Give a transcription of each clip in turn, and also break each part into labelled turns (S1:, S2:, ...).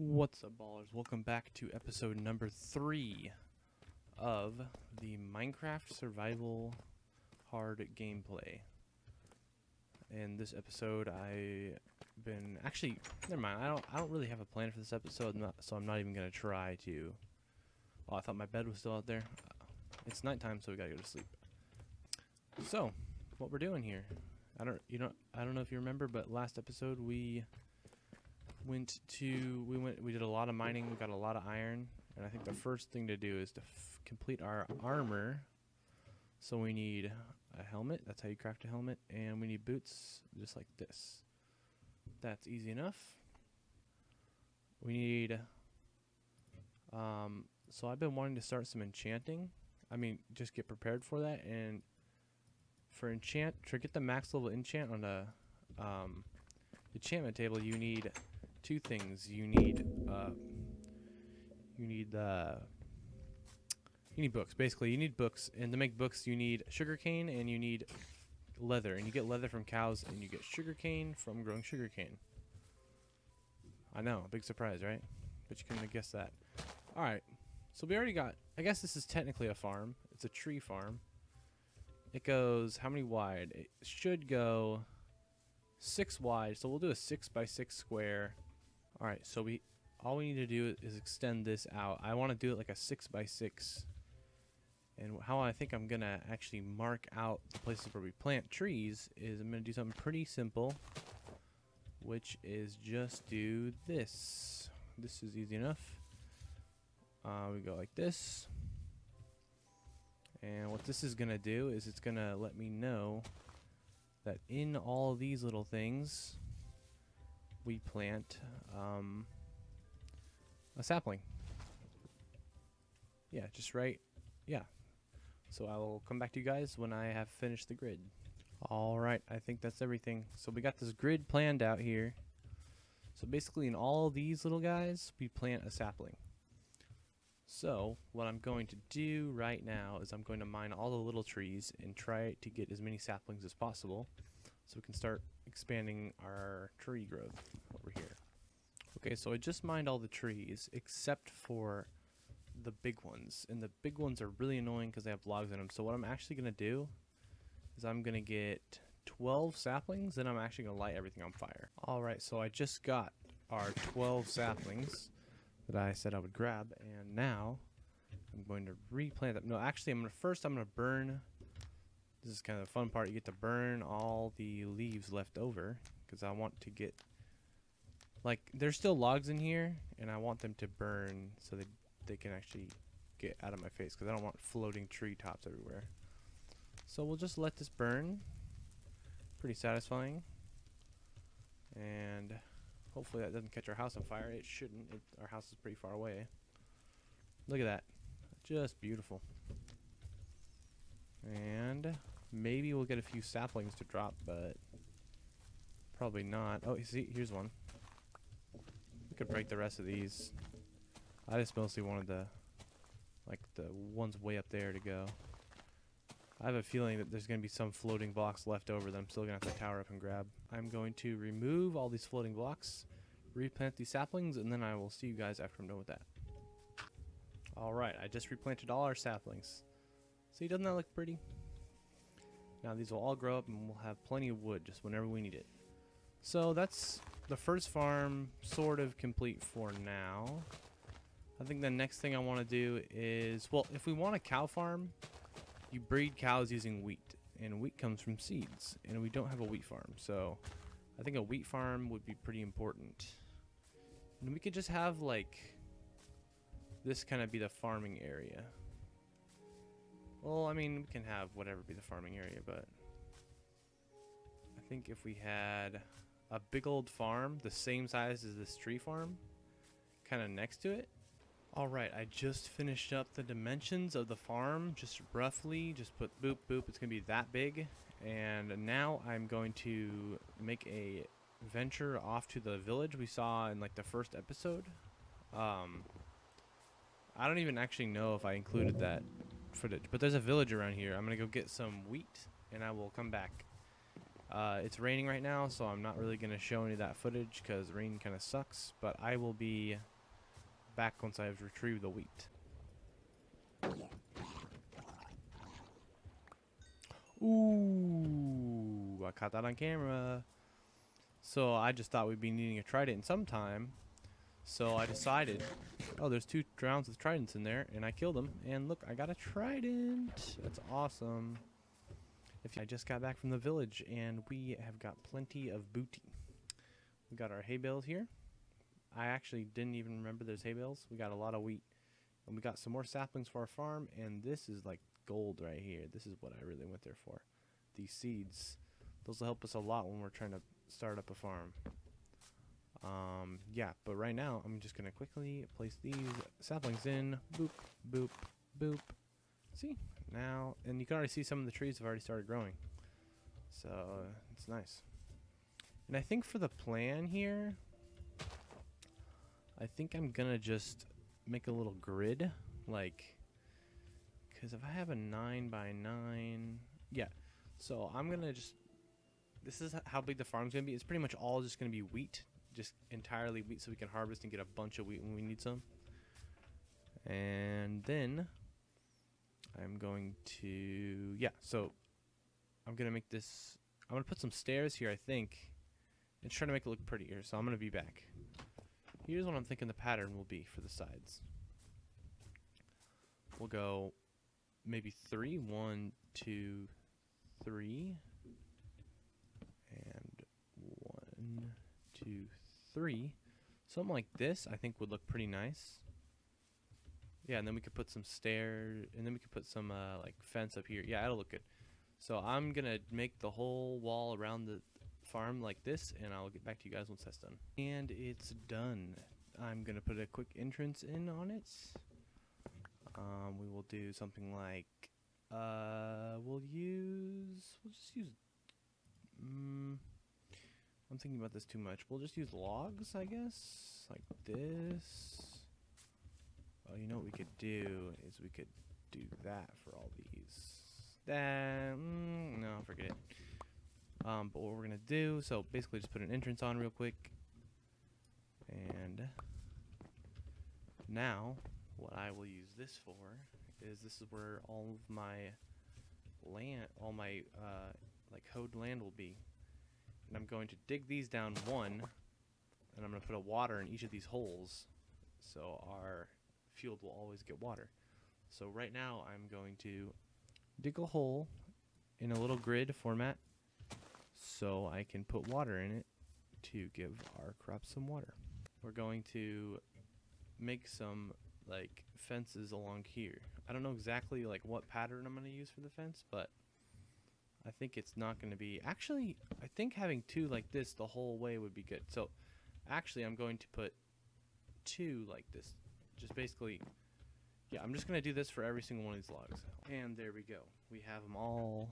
S1: What's up, ballers? Welcome back to episode number 3 of the Minecraft Survival Hard gameplay. In this episode, never mind. I don't really have a plan for this episode, so I'm not even gonna try to. Oh, I thought my bed was still out there. It's nighttime, so we gotta go to sleep. So, what we're doing here? I don't know if you remember, but last episode we did a lot of mining. We got a lot of iron, and I think the first thing to do is to complete our armor. So we need a helmet. That's how you craft a helmet, and we need boots just like this. That's easy enough. We need so I've been wanting to start some enchanting. I mean, just get prepared for that. And for get the max level enchant on the enchantment table, you need two things. You need books. Basically, you need books, and to make books, you need sugarcane and you need leather. And you get leather from cows, and you get sugarcane from growing sugarcane. I know, big surprise, right? But you couldn't have guessed that. All right, so we already got. I guess this is technically a farm. It's a tree farm. It goes how many wide? It should go 6 wide. So we'll do a 6x6 square. All right, so all we need to do is extend this out. I want to do it like a 6x6. And how I think I'm gonna actually mark out the places where we plant trees is I'm gonna do something pretty simple, which is just do this. This is easy enough. We go like this. And what this is gonna do is it's gonna let me know that in all these little things we plant a sapling. Yeah, just right. Yeah. So I will come back to you guys when I have finished the grid. Alright, I think that's everything. So we got this grid planned out here. So basically in all these little guys, we plant a sapling. So what I'm going to do right now is I'm going to mine all the little trees and try to get as many saplings as possible so we can start expanding our tree growth over here. Okay, so I just mined all the trees except for the big ones, and the big ones are really annoying because they have logs in them. So what I'm actually going to do is I'm going to get 12 saplings, and I'm actually going to light everything on fire. Alright, so I just got our 12 saplings that I said I would grab, and now I'm going to replant them. No, actually I'm going to burn. This is kind of the fun part. You get to burn all the leaves left over because I want to get, like, there's still logs in here, and I want them to burn so that they can actually get out of my face because I don't want floating tree tops everywhere. So we'll just let this burn. Pretty satisfying. And hopefully that doesn't catch our house on fire. It shouldn't. Our house is pretty far away. Look at that. Just beautiful. And maybe we'll get a few saplings to drop, but probably not. Oh, you see, here's one. We could break the rest of these. I just mostly wanted the ones way up there to go. I have a feeling that there's going to be some floating blocks left over that I'm still going to have to tower up and grab. I'm going to remove all these floating blocks, replant these saplings, and then I will see you guys after I'm done with that. Alright, I just replanted all our saplings. See, doesn't that look pretty? Now these will all grow up and we'll have plenty of wood just whenever we need it. So that's the first farm sort of complete for now. I think the next thing I want to do is, well, if we want a cow farm, you breed cows using wheat, and wheat comes from seeds, and we don't have a wheat farm, so I think a wheat farm would be pretty important. And we could just have, like, this kind of be the farming area. Well, I mean, we can have whatever be the farming area, but I think if we had a big old farm the same size as this tree farm kind of next to it. Alright, I just finished up the dimensions of the farm, just roughly, just put boop boop, it's gonna be that big. And now I'm going to make a venture off to the village we saw in like the first episode. I don't even actually know if I included that footage, but there's a village around here. I'm gonna go get some wheat and I will come back It's raining right now, so I'm not really going to show any of that footage because rain kind of sucks, but I will be back once I've retrieved the wheat. Ooh, I caught that on camera. So I just thought we'd be needing a trident sometime. So I decided, oh, there's 2 rounds with tridents in there, and I killed them. And look, I got a trident. That's awesome. I just got back from the village, and we have got plenty of booty. We got our hay bales here. I actually didn't even remember there's hay bales. We got a lot of wheat. And we got some more saplings for our farm, and this is like gold right here. This is what I really went there for. These seeds. Those will help us a lot when we're trying to start up a farm. Yeah, but right now, I'm just going to quickly place these saplings in. Boop, boop, boop. See? Now, and you can already see some of the trees have already started growing. So, it's nice. And I think for the plan here, I think I'm going to just make a little grid. Like, because if I have a 9x9, yeah. So, I'm going to just, this is how big the farm's going to be. It's pretty much all just going to be wheat. Just entirely wheat so we can harvest and get a bunch of wheat when we need some. And then I'm going to, yeah, so I'm going to make this, I'm going to put some stairs here, I think, and try to make it look prettier. So I'm going to be back. Here's what I'm thinking the pattern will be for the sides. We'll go maybe 3, 1, 2, 3, and 1, 2, 3. Something like this I think would look pretty nice. Yeah, and then we could put some stairs, and then we could put some like fence up here. Yeah, that'll look good. So I'm gonna make the whole wall around the farm like this, and I'll get back to you guys once that's done. And it's done. I'm gonna put a quick entrance in on it. We will do something like we'll just use I'm thinking about this too much. We'll just use logs, I guess, like this. Oh, you know what we could do is we could do that for all these. No, forget it. But what we're gonna do, so basically just put an entrance on real quick. And now, what I will use this for is this is where all of my land, all my like hoed land will be. And I'm going to dig these down 1, and I'm going to put a water in each of these holes, so our field will always get water. So right now I'm going to dig a hole in a little grid format so I can put water in it to give our crops some water. We're going to make some like fences along here. I don't know exactly like what pattern I'm going to use for the fence, but I think it's not going to be, actually I think having 2 like this the whole way would be good. So actually I'm going to put 2 like this, just basically, yeah, I'm just going to do this for every single one of these logs. And there we go, we have them all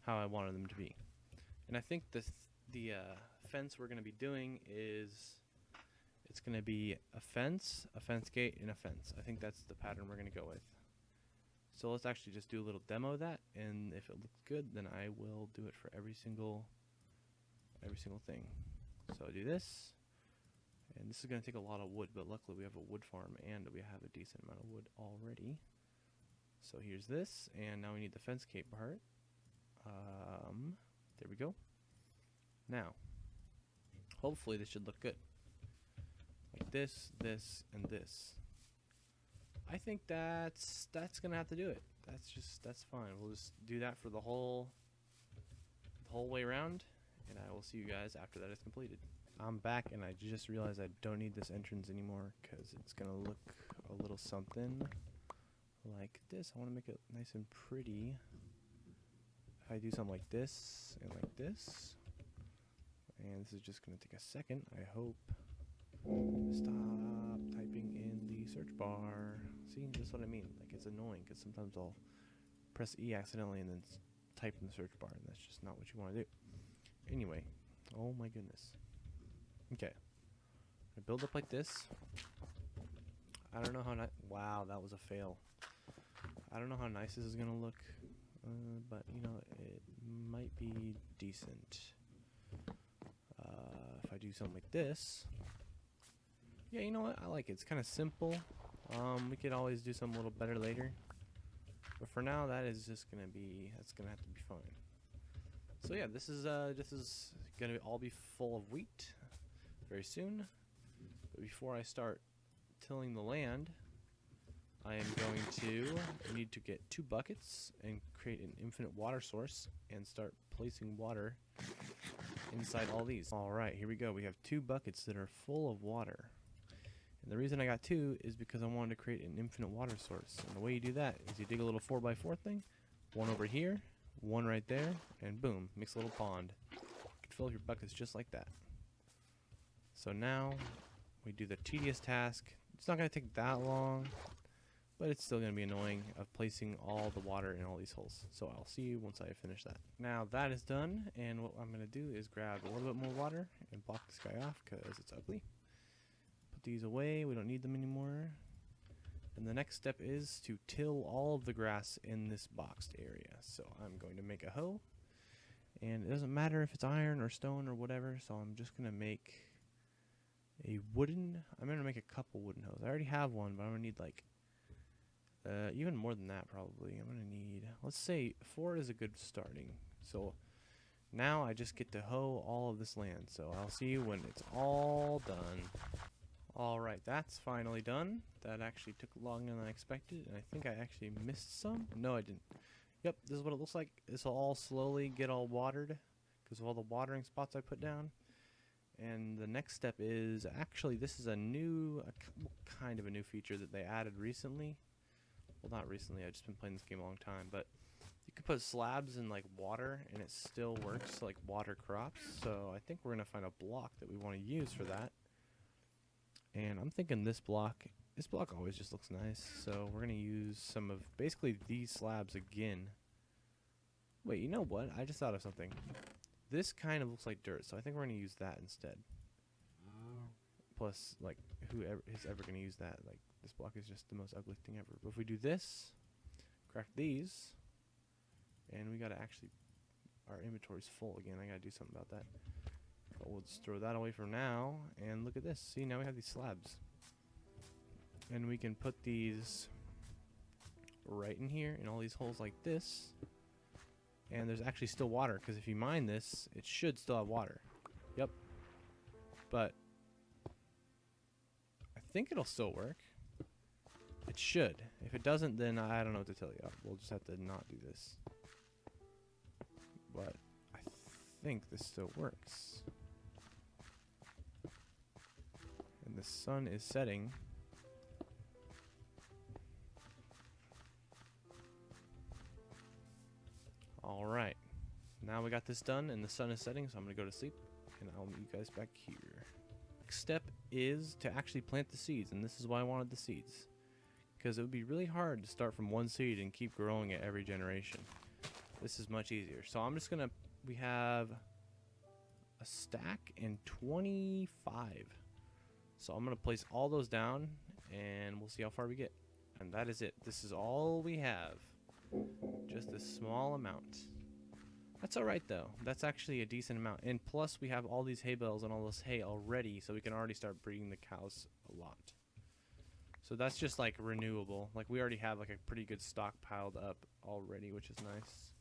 S1: how I wanted them to be. And I think the fence we're going to be doing is, it's going to be a fence gate, and a fence. I think that's the pattern we're going to go with. So let's actually just do a little demo of that, and if it looks good, then I will do it for every single thing. So I do this, and this is going to take a lot of wood, but luckily we have a wood farm, and we have a decent amount of wood already. So here's this, and now we need the fence gate part. There we go. Now, hopefully this should look good. Like this, this, and this. I think that's gonna have to do it. That's fine. We'll just do that for the whole way around, and I will see you guys after that is completed. I'm back, and I just realized I don't need this entrance anymore because it's gonna look a little something like this. I want to make it nice and pretty. If I do something like this and like this, and this is just gonna take a second, I hope. Stop typing in the search bar. See, that's what I mean. Like, it's annoying because sometimes I'll press E accidentally and then type in the search bar, and that's just not what you want to do. Anyway, oh my goodness. Okay, I build up like this. I don't know how nice. Wow, that was a fail. I don't know how nice this is gonna look. but you know, it might be decent. If I do something like this, yeah, you know what? I like it. It's kind of simple. We could always do something a little better later, but for now, that's gonna have to be fine. So yeah, this is gonna all be full of wheat very soon. But before I start tilling the land, I am going to need to get 2 buckets and create an infinite water source and start placing water inside all these. Alright, here we go. We have 2 buckets that are full of water. And the reason I got 2 is because I wanted to create an infinite water source. And the way you do that is you dig a little 4x4 thing, 1 over here, 1 right there, and boom, makes a little pond. You can fill up your buckets just like that. So now we do the tedious task. It's not going to take that long, but it's still going to be annoying of placing all the water in all these holes. So I'll see you once I finish that. Now that is done, and what I'm going to do is grab a little bit more water and block this guy off because it's ugly. Put these away, we don't need them anymore. And the next step is to till all of the grass in this boxed area. So I'm going to make a hoe, and it doesn't matter if it's iron or stone or whatever, so I'm just going to make I'm going to make a couple wooden hoes. I already have one, but I'm going to need like even more than that probably. I'm going to need, let's say 4 is a good starting. So now I just get to hoe all of this land. So I'll see you when it's all done. Alright, that's finally done. That actually took longer than I expected, and I think I actually missed some. No, I didn't. Yep, this is what it looks like. This will all slowly get all watered because of all the watering spots I put down. And the next step is, actually this is a kind of a new feature that they added recently. Well, not recently, I've just been playing this game a long time, but you can put slabs in like water and it still works to like water crops. So I think we're going to find a block that we want to use for that. And I'm thinking this block always just looks nice, so we're going to use some of basically these slabs again. Wait, you know what? I just thought of something. This kind of looks like dirt, so I think we're going to use that instead. Plus, like, whoever is ever going to use that, like, this block is just the most ugly thing ever. But if we do this, craft these, and we got to actually, our inventory's full again. I got to do something about that. But we'll just throw that away for now, and look at this. See, now we have these slabs. And we can put these right in here, in all these holes like this. And there's actually still water, because if you mine this, it should still have water. Yep. But I think it'll still work. It should. If it doesn't, then I don't know what to tell you. We'll just have to not do this. But I think this still works. And the sun is setting. Alright, now we got this done and the sun is setting, so I'm going to go to sleep and I'll meet you guys back here. Next step is to actually plant the seeds, and this is why I wanted the seeds. Because it would be really hard to start from one seed and keep growing it every generation. This is much easier. So I'm just going to, we have a stack and 25. So I'm going to place all those down and we'll see how far we get. And that is it. This is all we have. Just a small amount. That's alright though. That's actually a decent amount. And plus we have all these hay bales and all this hay already, so we can already start breeding the cows a lot. So that's just like renewable. Like we already have like a pretty good stock piled up already, which is nice.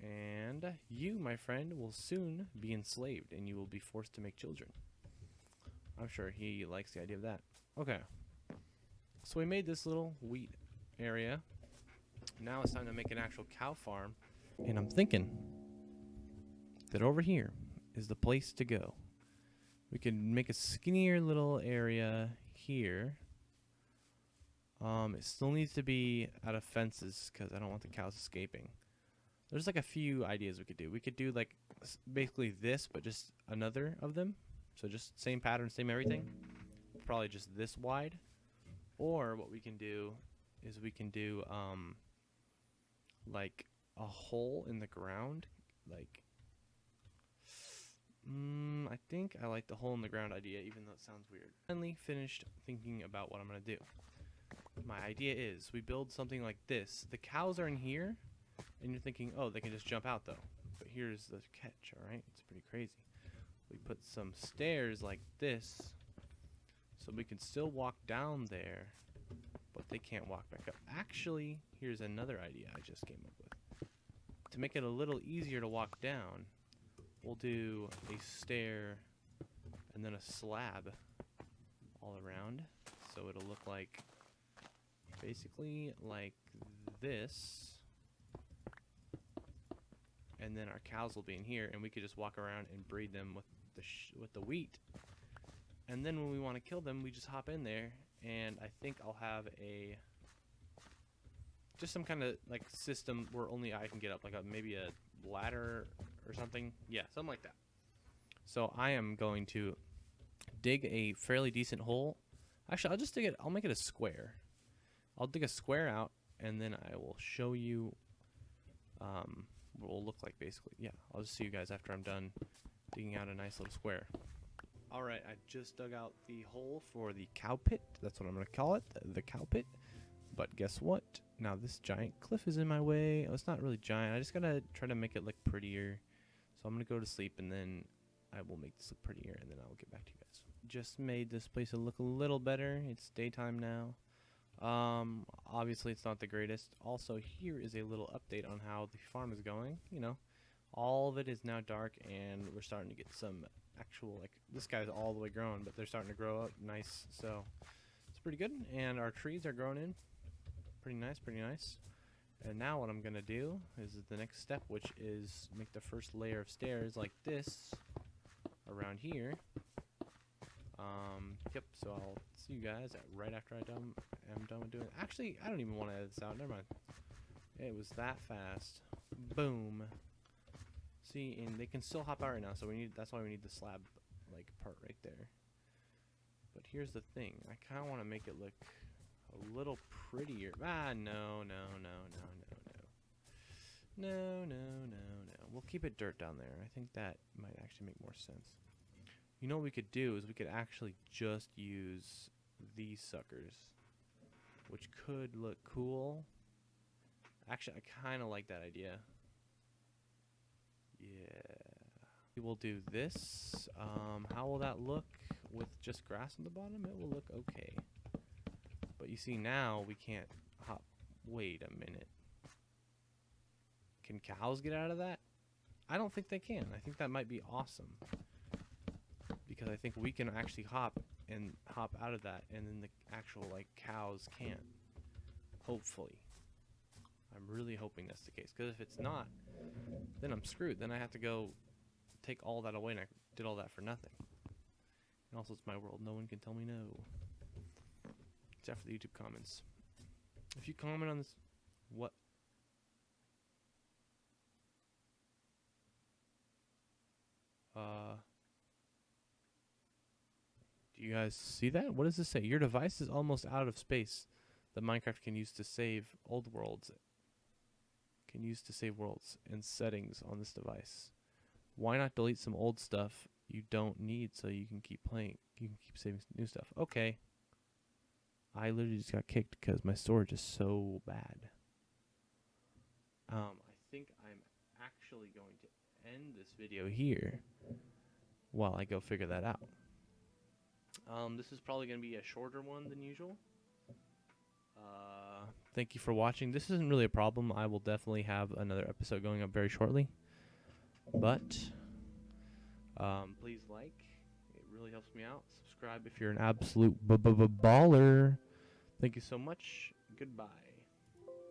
S1: And you, my friend, will soon be enslaved and you will be forced to make children. I'm sure he likes the idea of that. Okay. So we made this little wheat area. Now it's time to make an actual cow farm. And I'm thinking that over here is the place to go. We can make a skinnier little area here. It still needs to be out of fences because I don't want the cows escaping. There's like a few ideas we could do. We could do like basically this, but just another of them. So just same pattern, same everything. Probably just this wide. Or what we can do is we can do like a hole in the ground. Like I think I like the hole in the ground idea, even though it sounds weird. Finally finished thinking about what I'm gonna do. My idea is we build something like this. The cows are in here, And you're thinking, oh, they can just jump out though. But here's the catch, alright? It's pretty crazy. We put some stairs like this, so we can still walk down there, but they can't walk back up. Actually, here's another idea I just came up with. To make it a little easier to walk down, we'll do a stair and then a slab all around. So it'll look like, basically like this. And then our cows will be in here, and we could just walk around and breed them with the wheat. And then when we want to kill them, we just hop in there, and I think I'll have just some kind of like system where only I can get up, like maybe a ladder or something. Yeah, something like that. So I am going to dig a fairly decent hole. Actually, I'll just dig it. I'll make it a square. I'll dig a square out, and then I will show you what it will look like basically. Yeah, I'll just see you guys after I'm done digging out a nice little square. Alright, I just dug out the hole for the cow pit. That's what I'm going to call it, the cow pit. But guess what? Now this giant cliff is in my way. Oh, it's not really giant. I just got to try to make it look prettier. So I'm going to go to sleep, and then I will make this look prettier, and then I will get back to you guys. Just made this place look a little better. It's daytime now. Obviously it's not the greatest. Also, here is a little update on how the farm is going. You know, all of it is now dark, and we're starting to get some actual, like, this guy's all the way grown, but they're starting to grow up nice, so it's pretty good. And our trees are growing in pretty nice, pretty nice. And now what I'm gonna do is the next step, which is make the first layer of stairs like this around here. Yep, so I'll see you guys right after I'm done with doing it. Actually, I don't even want to edit this out. Never mind. It was that fast. Boom. See, and they can still hop out right now, so that's why we need the slab like part right there. But here's the thing. I kind of want to make it look a little prettier. Ah, no. We'll keep it dirt down there. I think that might actually make more sense. You know what we could do is we could actually just use these suckers, which could look cool. Actually, I kind of like that idea. Yeah. We will do this. How will that look with just grass on the bottom? It will look okay. But you see, now we can't hop. Wait a minute. Can cows get out of that? I don't think they can. I think that might be awesome. Because I think we can actually hop out of that, and then the actual like cows can't. Hopefully. I'm really hoping that's the case, because if it's not, then I'm screwed. Then I have to go take all that away, and I did all that for nothing. And also, it's my world. No one can tell me no. Except for the YouTube comments. If you comment on this, what? Do you guys see that? What does this say? Your device is almost out of space that Minecraft can use to save old worlds. Can use to save worlds and settings on this device. Why not delete some old stuff you don't need so you can keep playing? You can keep saving new stuff. Okay. I literally just got kicked because my storage is so bad. I think I'm actually going to end this video here while I go figure that out. This is probably going to be a shorter one than usual. Thank you for watching. This isn't really a problem. I will definitely have another episode going up very shortly. But please like. It really helps me out. Subscribe if you're an absolute baller. Thank you so much. Goodbye.